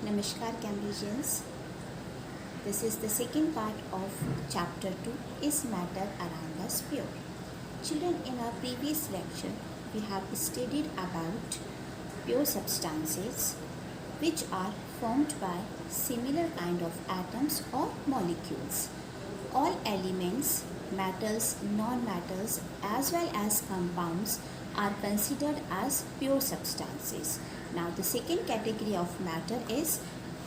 Namaskar Cambridgians. This is the second part of chapter 2 Is Matter Around Us Pure? Children, in our previous lecture we have studied about pure substances which are formed by similar kind of atoms or molecules. All elements, metals, non-metals as well as compounds are considered as pure substances. Now the second category of matter is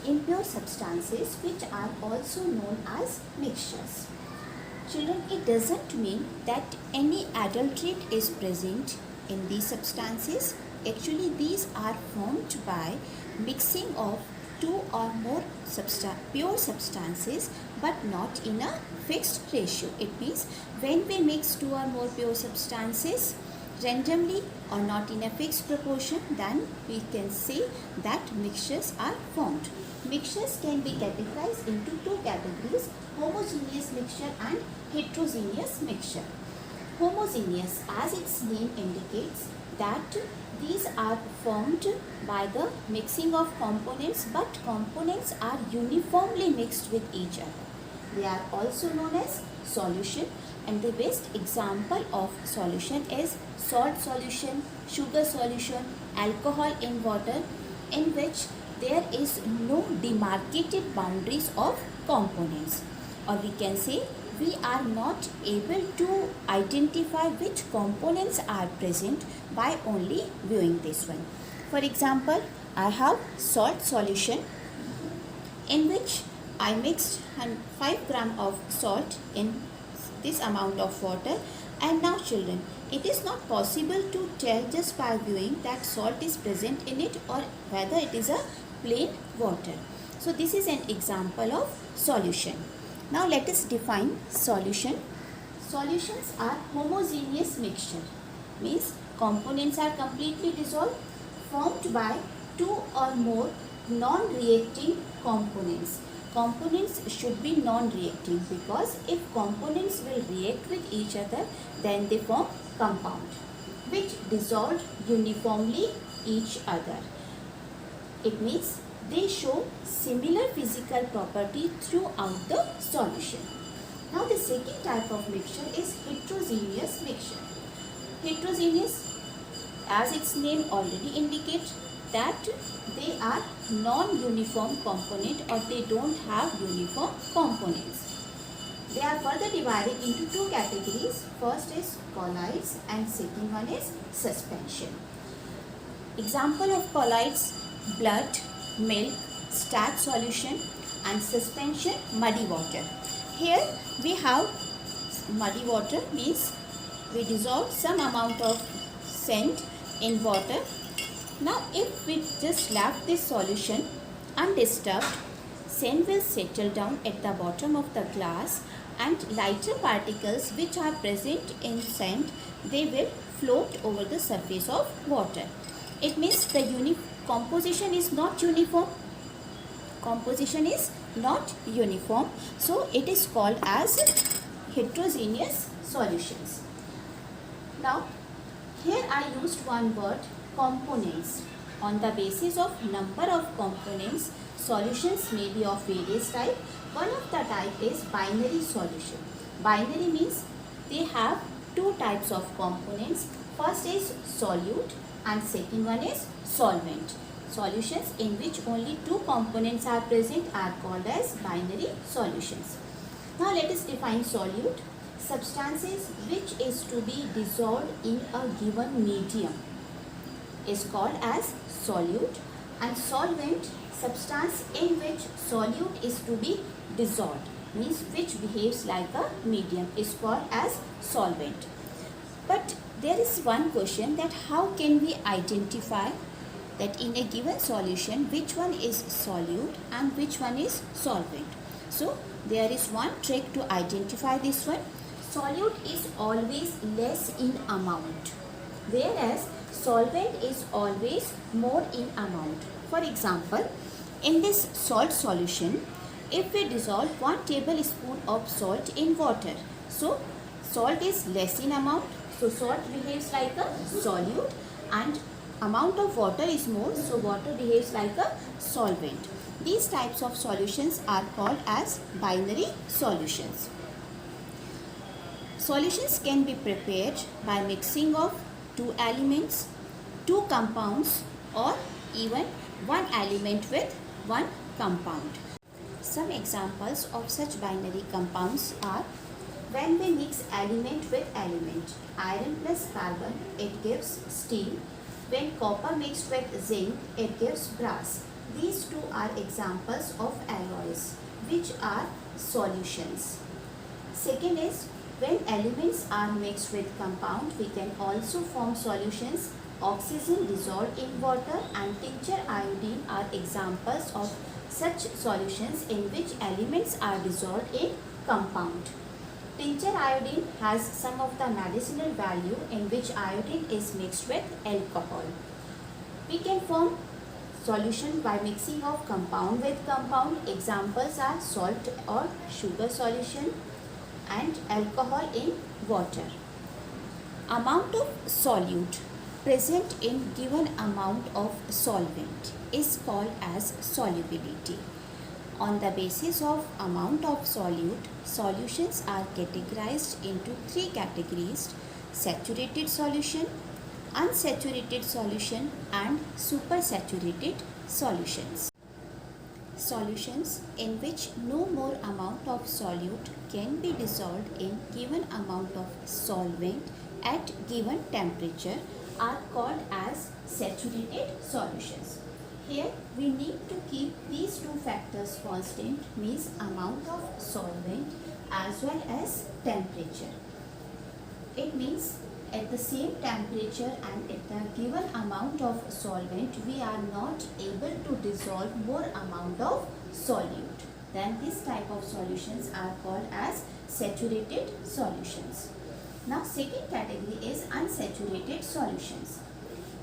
impure substances which are also known as mixtures. Children, it doesn't mean that any adulterate is present in these substances. Actually, these are formed by mixing of two or more pure substances but not in a fixed ratio. It means when we mix two or more pure substances randomly or not in a fixed proportion, then we can say that mixtures are formed. Mixtures can be categorized into two categories: homogeneous mixture and heterogeneous mixture. Homogeneous, as its name indicates, that these are formed by the mixing of components, but components are uniformly mixed with each other. They are also known as solution, and the best example of solution is salt solution, sugar solution, alcohol in water, in which there is no demarcated boundaries of components, or we can say we are not able to identify which components are present by only viewing this one. For example, I have salt solution in which I mixed 5 gram of salt in this amount of water, and now children, it is not possible to tell just by viewing that salt is present in it or whether it is a plain water. So this is an example of solution. Now let us define solution. Solutions are homogeneous mixture, means components are completely dissolved, formed by two or more non-reacting components. Components should be non-reacting, because if components will react with each other, then they form compound which dissolve uniformly each other. It means they show similar physical property throughout the solution. Now the second type of mixture is heterogeneous mixture. Heterogeneous, as its name already indicates, that they are non-uniform component or they don't have uniform components. They are further divided into two categories. First is colloids and second one is suspension. Example of colloids: blood, milk, starch solution, and suspension, muddy water. Here we have muddy water, means we dissolve some amount of scent in water. Now if we just left this solution undisturbed, scent will settle down at the bottom of the glass, and lighter particles which are present in scent, they will float over the surface of water. It means the composition is not uniform. Composition is not uniform, so it is called as heterogeneous solutions. Now here I used one word, components. On the basis of number of components, solutions may be of various type. One of the type is binary solution. Binary means they have two types of components. First is solute and second one is solvent. Solutions in which only two components are present are called as binary solutions. Now let us define solute. Substances which is to be dissolved in a given medium is called as solute, and solvent, substance in which solute is to be dissolved, means which behaves like a medium, is called as solvent. But there is one question, that how can we identify that in a given solution which one is solute and which one is solvent? So there is one trick to identify this one. Solute is always less in amount, whereas solvent is always more in amount. For example, in this salt solution, if we dissolve 1 tablespoon of salt in water, so salt is less in amount, so salt behaves like a solute, and amount of water is more, so water behaves like a solvent. These types of solutions are called as binary solutions. Solutions can be prepared by mixing of two elements, two compounds, or even one element with one compound. Some examples of such binary compounds are when we mix element with element, iron plus carbon, it gives steel. When copper mixed with zinc, it gives brass. These two are examples of alloys, which are solutions. Second is when elements are mixed with compound, we can also form solutions. Oxygen dissolved in water and tincture iodine are examples of such solutions in which elements are dissolved in compound. Tincture iodine has some of the medicinal value in which iodine is mixed with alcohol. We can form solution by mixing of compound with compound. Examples are salt or sugar solution and alcohol in water. Amount of solute present in given amount of solvent is called as solubility. On the basis of amount of solute, solutions are categorized into three categories: saturated solution, unsaturated solution, and supersaturated solutions. Solutions in which no more amount of solute can be dissolved in given amount of solvent at given temperature are called as saturated solutions. Here we need to keep these two factors constant, means amount of solvent as well as temperature. It means at the same temperature and at the given amount of solvent, we are not able to dissolve more amount of solute. Then this type of solutions are called as saturated solutions. Now second category is unsaturated solutions.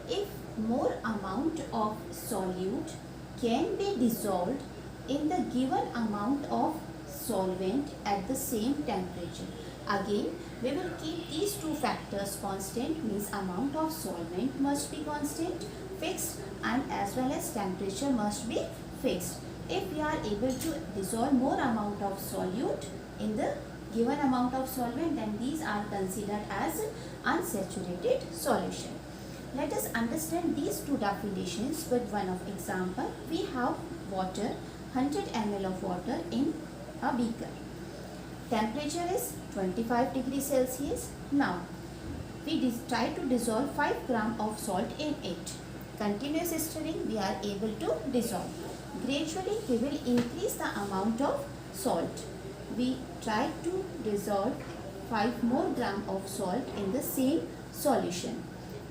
If more amount of solute can be dissolved in the given amount of solvent at the same temperature. Again, we will keep these two factors constant, means amount of solvent must be constant, fixed, and as well as temperature must be fixed. If we are able to dissolve more amount of solute in the given amount of solvent, then these are considered as unsaturated solution. Let us understand these two definitions with one of example. We have water, 100 ml of water in a beaker. Temperature is 25 degrees Celsius. Now, we try to dissolve 5 gram of salt in it. Continuous stirring, we are able to dissolve. Gradually, we will increase the amount of salt. We try to dissolve 5 more gram of salt in the same solution.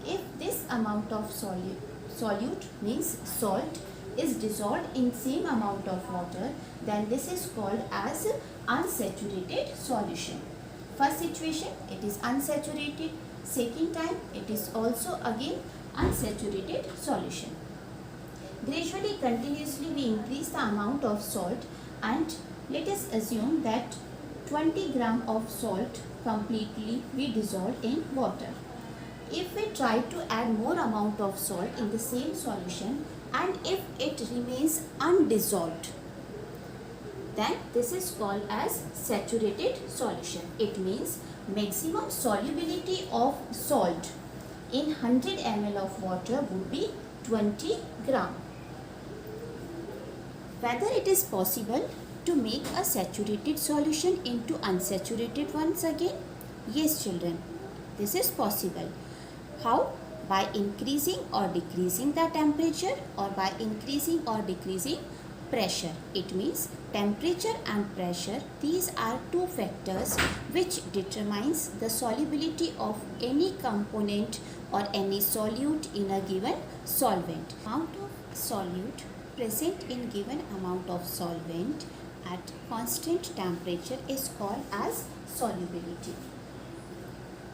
If this amount of solute means salt is dissolved in same amount of water, then this is called as unsaturated solution. First situation, it is unsaturated. Second time, it is also again unsaturated solution. Gradually, continuously we increase the amount of salt, and let us assume that 20 gram of salt completely we dissolve in water. If we try to add more amount of salt in the same solution and if it remains undissolved, then this is called as saturated solution. It means maximum solubility of salt in 100 ml of water would be 20 gram. Whether it is possible to make a saturated solution into unsaturated ones again? Yes, children, this is possible. How? By increasing or decreasing the temperature, or by increasing or decreasing pressure. It means temperature and pressure, these are two factors which determines the solubility of any component or any solute in a given solvent. Amount of solute present in given amount of solvent at constant temperature is called as solubility.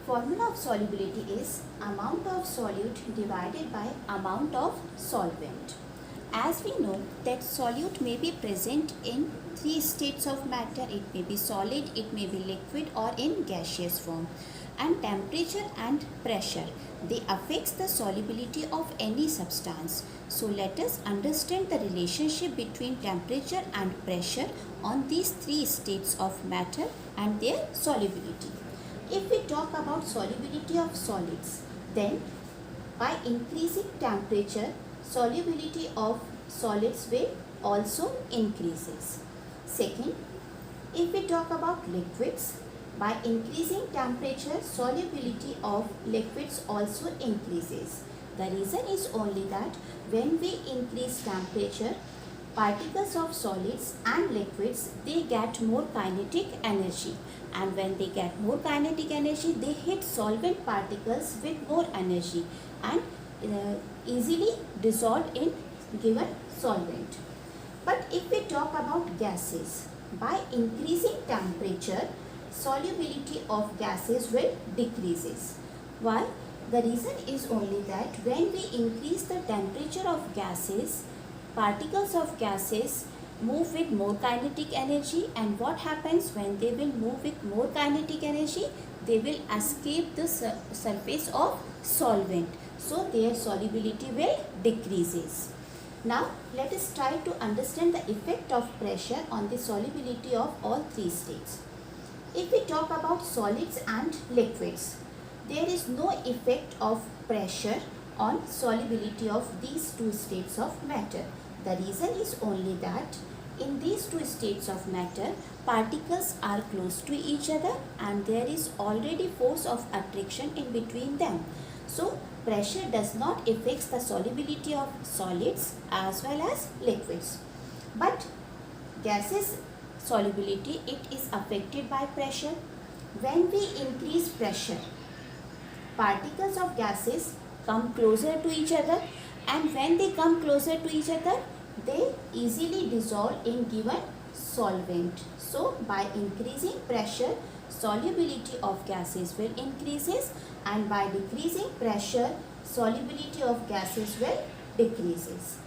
Formula of solubility is amount of solute divided by amount of solvent. As we know that solute may be present in three states of matter. It may be solid, it may be liquid, or in gaseous form. and temperature and pressure, they affects the solubility of any substance. So let us understand the relationship between temperature and pressure on these three states of matter and their solubility. If we talk about solubility of solids, then by increasing temperature, solubility of solids will also increases. Second, if we talk about liquids, by increasing temperature, solubility of liquids also increases. The reason is only that when we increase temperature, particles of solids and liquids, they get more kinetic energy, and when they get more kinetic energy, they hit solvent particles with more energy and easily dissolved in given solvent. But if we talk about gases, by increasing temperature, solubility of gases will decreases. Why? The reason is only that when we increase the temperature of gases, particles of gases move with more kinetic energy, and what happens when they will move with more kinetic energy? They will escape the surface of solvent. So their solubility will decreases. Now let us try to understand the effect of pressure on the solubility of all three states. If we talk about solids and liquids, there is no effect of pressure on solubility of these two states of matter. The reason is only that in these two states of matter, particles are close to each other and there is already force of attraction in between them. So pressure does not affect the solubility of solids as well as liquids. But gases solubility, it is affected by pressure. When we increase pressure, particles of gases come closer to each other, and when they come closer to each other, they easily dissolve in given solvent. So by increasing pressure, solubility of gases will increases, and by decreasing pressure, solubility of gases will decreases.